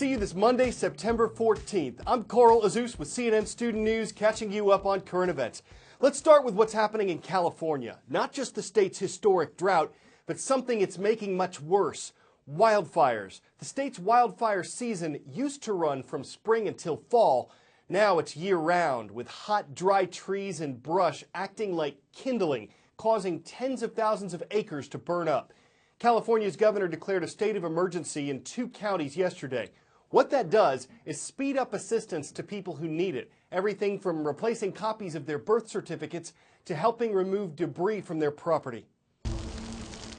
see you this Monday, September 14th. I'm Coral Azus with CNN Student News, catching you up on current events. Let's start with what's happening in California. Not just the state's historic drought, but something it's making much worse: wildfires. The state's wildfire season used to run from spring until fall. Now it's year-round, with hot, dry trees and brush acting like kindling, causing tens of thousands of acres to burn up. California's governor declared a state of emergency in 2 counties yesterday. What that does is speed up assistance to people who need it, everything from replacing copies of their birth certificates to helping remove debris from their property.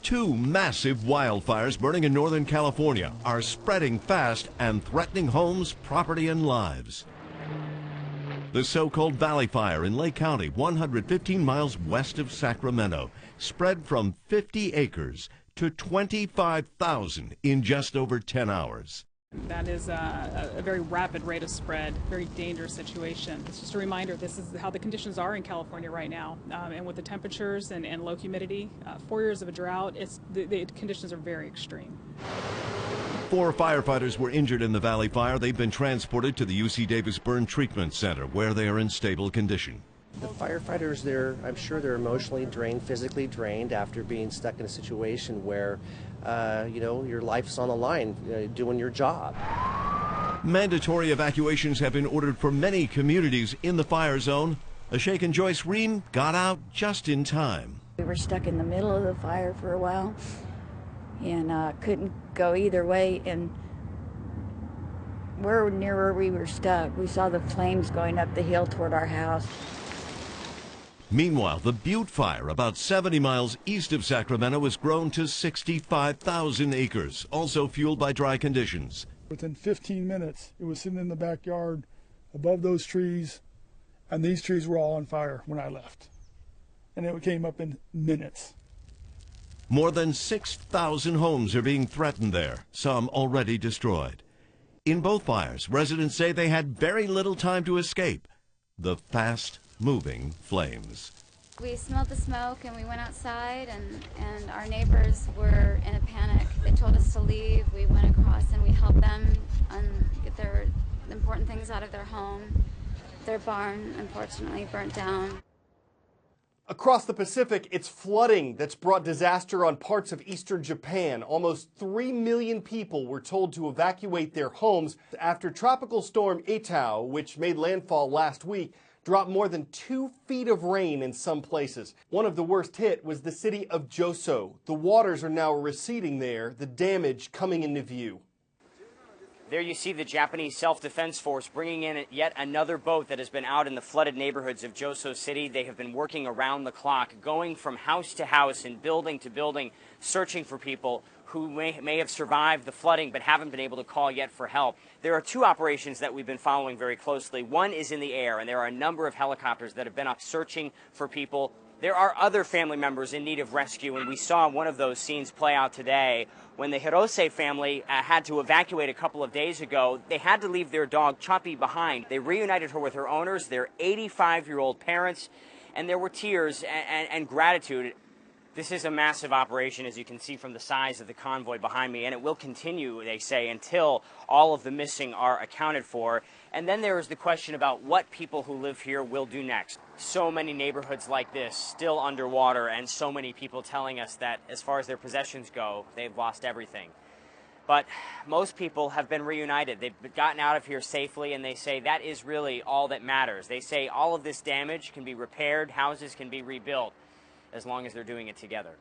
2 massive wildfires burning in Northern California are spreading fast and threatening homes, property, and lives. The so-called Valley Fire in Lake County, 115 miles west of Sacramento, spread from 50 acres to 25,000 in just over 10 hours. That is a very rapid rate of spread, very dangerous situation. It's just a reminder, this is how the conditions are in California right now. And with the temperatures and low humidity, 4 years of a drought, the conditions are very extreme. 4 firefighters were injured in the Valley Fire. They've been transported to the UC Davis Burn Treatment Center, where they are in stable condition. The firefighters, I'm sure they're emotionally drained, physically drained after being stuck in a situation where, your life's on the line, doing your job. Mandatory evacuations have been ordered for many communities in the fire zone. A shaken Joyce Reen got out just in time. We were stuck in the middle of the fire for a while and couldn't go either way. And we're near where we were stuck. We saw the flames going up the hill toward our house. Meanwhile, the Butte Fire, about 70 miles east of Sacramento, has grown to 65,000 acres, also fueled by dry conditions. Within 15 minutes, it was sitting in the backyard above those trees, and these trees were all on fire when I left. And it came up in minutes. More than 6,000 homes are being threatened there, some already destroyed. In both fires, residents say they had very little time to escape the fast-moving flames. We smelled the smoke and we went outside, and our neighbors were in a panic. They told us to leave. We went across and we helped them get their important things out of their home. Their barn, unfortunately, burnt down. Across the Pacific, it's flooding that's brought disaster on parts of eastern Japan. Almost 3 million people were told to evacuate their homes after Tropical Storm Etau, which made landfall last week, dropped more than 2 feet of rain in some places. One of the worst hit was the city of Joso. The waters are now receding there, the damage coming into view. There you see the Japanese Self-Defense Force bringing in yet another boat that has been out in the flooded neighborhoods of Joso City. They have been working around the clock, going from house to house and building to building, searching for people who may have survived the flooding but haven't been able to call yet for help. There are 2 operations that we've been following very closely. One is in the air, and there are a number of helicopters that have been up searching for people. There are other family members in need of rescue, and we saw one of those scenes play out today when the Hirose family had to evacuate a couple of days ago. They had to leave their dog Choppy behind. They reunited her with her owners, their 85-year-old parents, and there were tears and gratitude. This is a massive operation, as you can see from the size of the convoy behind me, and it will continue, they say, until all of the missing are accounted for. And then there is the question about what people who live here will do next. So many neighborhoods like this still underwater, and so many people telling us that as far as their possessions go, they've lost everything. But most people have been reunited. They've gotten out of here safely, and they say that is really all that matters. They say all of this damage can be repaired, houses can be rebuilt, as long as they're doing it together.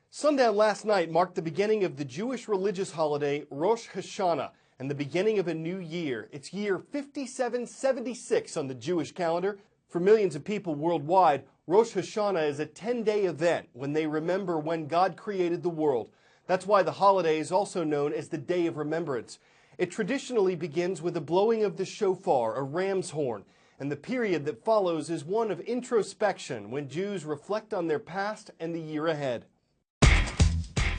Sundown last night marked the beginning of the Jewish religious holiday Rosh Hashanah and the beginning of a new year. It's year 5776 on the Jewish calendar. For millions of people worldwide, Rosh Hashanah is a 10-day event when they remember when God created the world. That's why the holiday is also known as the Day of Remembrance. It traditionally begins with the blowing of the shofar, a ram's horn, and the period that follows is one of introspection when Jews reflect on their past and the year ahead.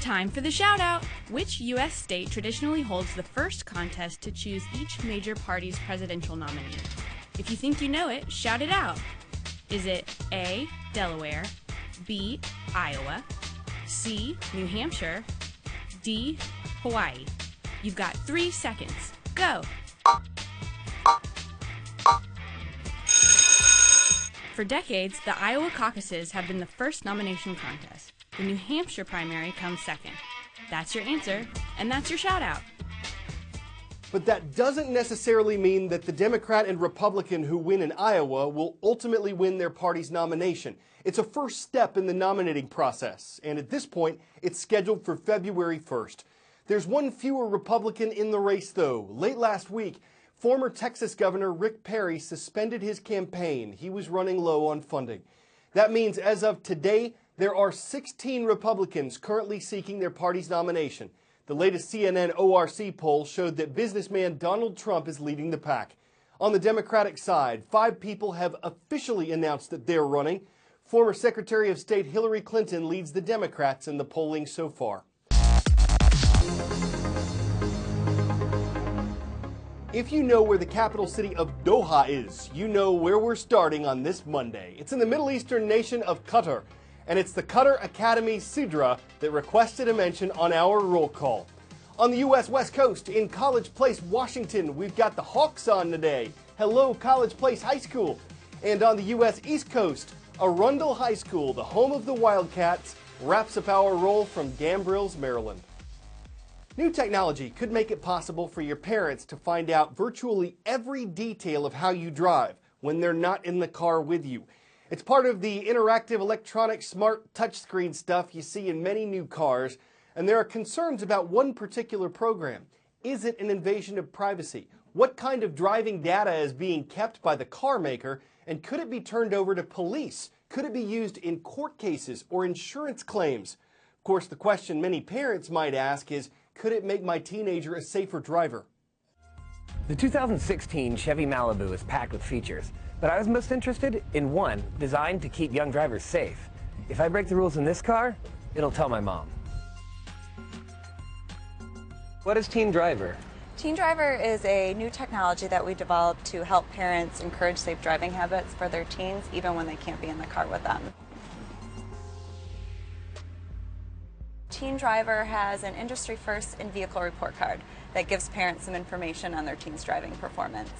Time for the shout-out! Which U.S. state traditionally holds the first contest to choose each major party's presidential nominee? If you think you know it, shout it out! Is it A, Delaware, B, Iowa, C, New Hampshire, D, Hawaii? You've got 3 seconds. Go! For decades, the Iowa caucuses have been the first nomination contest. The New Hampshire primary comes second. That's your answer, and that's your shout-out. But that doesn't necessarily mean that the Democrat and Republican who win in Iowa will ultimately win their party's nomination. It's a first step in the nominating process, and at this point, it's scheduled for February 1st. There's one fewer Republican in the race, though. Late last week, former Texas Governor Rick Perry suspended his campaign. He was running low on funding. That means as of today, there are 16 Republicans currently seeking their party's nomination. The latest CNN ORC poll showed that businessman Donald Trump is leading the pack. On the Democratic side, 5 people have officially announced that they're running. Former Secretary of State Hillary Clinton leads the Democrats in the polling so far. If you know where the capital city of Doha is, you know where we're starting on this Monday. It's in the Middle Eastern nation of Qatar, and it's the Qatar Academy Sidra that requested a mention on our roll call. On the U.S. West Coast, in College Place, Washington, we've got the Hawks on today. Hello, College Place High School. And on the U.S. East Coast, Arundel High School, the home of the Wildcats, wraps up our roll from Gambrills, Maryland. New technology could make it possible for your parents to find out virtually every detail of how you drive when they're not in the car with you. It's part of the interactive electronic smart touchscreen stuff you see in many new cars, and there are concerns about one particular program. Is it an invasion of privacy? What kind of driving data is being kept by the car maker, and could it be turned over to police? Could it be used in court cases or insurance claims? Of course, the question many parents might ask is, could it make my teenager a safer driver? The 2016 Chevy Malibu is packed with features, but I was most interested in one designed to keep young drivers safe. If I break the rules in this car, it'll tell my mom. What is Teen Driver? Teen Driver is a new technology that we developed to help parents encourage safe driving habits for their teens, even when they can't be in the car with them. Teen Driver has an industry-first in-vehicle report card that gives parents some information on their teen's driving performance.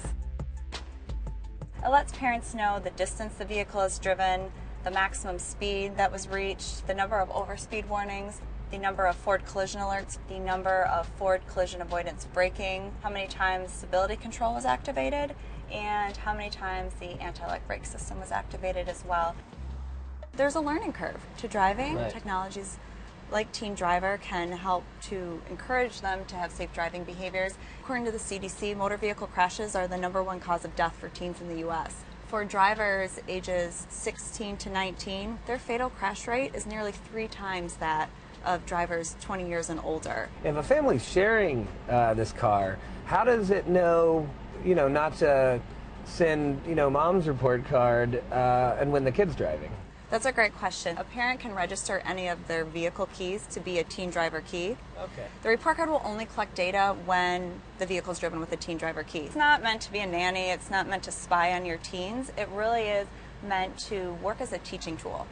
It lets parents know the distance the vehicle has driven, the maximum speed that was reached, the number of overspeed warnings, the number of forward collision alerts, the number of forward collision avoidance braking, how many times stability control was activated, and how many times the anti-lock brake system was activated as well. There's a learning curve to driving. Right. Technologies like Teen Driver can help to encourage them to have safe driving behaviors. According to the CDC, motor vehicle crashes are the #1 cause of death for teens in the U.S. For drivers ages 16 to 19, their fatal crash rate is nearly 3 times that of drivers 20 years and older. If a family's sharing this car, how does it know, not to send, mom's report card and when the kid's driving? That's a great question. A parent can register any of their vehicle keys to be a Teen Driver key. Okay. The report card will only collect data when the vehicle is driven with a Teen Driver key. It's not meant to be a nanny. It's not meant to spy on your teens. It really is meant to work as a teaching tool.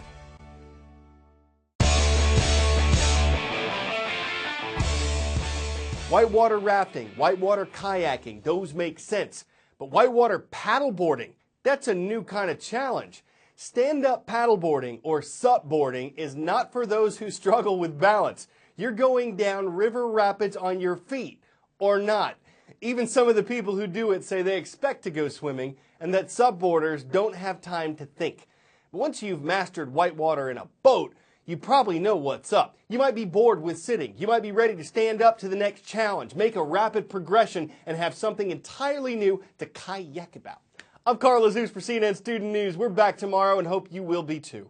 Whitewater rafting, whitewater kayaking, those make sense. But whitewater paddleboarding, that's a new kind of challenge. Stand-up paddleboarding, or SUP-boarding, is not for those who struggle with balance. You're going down river rapids on your feet, or not. Even some of the people who do it say they expect to go swimming, and that SUP-boarders don't have time to think. But once you've mastered whitewater in a boat, you probably know what's up. You might be bored with sitting. You might be ready to stand up to the next challenge, make a rapid progression, and have something entirely new to kayak about. I'm Carl Azus for CNN Student News. We're back tomorrow and hope you will be too.